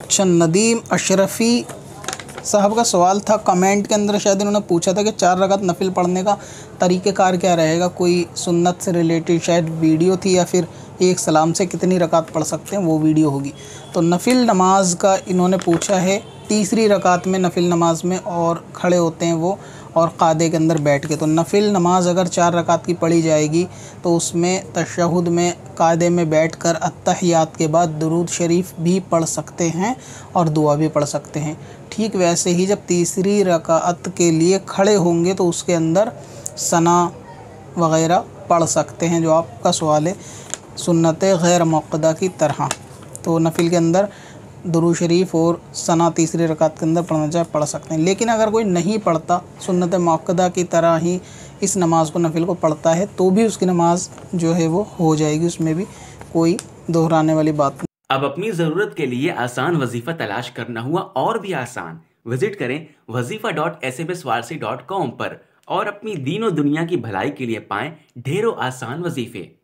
अच्छा, नदीम अशरफ़ी साहब का सवाल था कमेंट के अंदर, शायद इन्होंने पूछा था कि 4 रकात नफिल पढ़ने का तरीक़ेकार क्या रहेगा। कोई सुन्नत से रिलेटेड शायद वीडियो थी, या फिर एक सलाम से कितनी रकात पढ़ सकते हैं वो वीडियो होगी। तो नफिल नमाज का इन्होंने पूछा है, तीसरी रकात में नफिल नमाज में और खड़े होते हैं वो, और क़ादे के अंदर बैठ के। तो नफिल नमाज अगर 4 रकात की पढ़ी जाएगी तो उसमें तशहुद में क़ादे में बैठकर अत्तहियात के बाद दुरूद शरीफ भी पढ़ सकते हैं और दुआ भी पढ़ सकते हैं। ठीक वैसे ही जब तीसरी रकात के लिए खड़े होंगे तो उसके अंदर सना वग़ैरह पढ़ सकते हैं, जो आपका सवाल है सुन्नत गैर मुअक्कदा की तरह। तो नफिल के अंदर दुरूद शरीफ और सना तीसरी रकात के अंदर पढ़ना चाहे पढ़ सकते हैं। लेकिन अगर कोई नहीं पढ़ता, सुन्नत मुअक्कदा की तरह ही इस नमाज़ को नफिल को पढ़ता है, तो भी उसकी नमाज जो है वो हो जाएगी, उसमें भी कोई दोहराने वाली बात नहीं। अब अपनी ज़रूरत के लिए आसान वजीफ़ा तलाश करना हुआ और भी आसान। विजिट करें wazifa.smswarsi.com पर और अपनी दीनों दुनिया की भलाई के लिए पाएं ढेरों आसान वजीफ़े।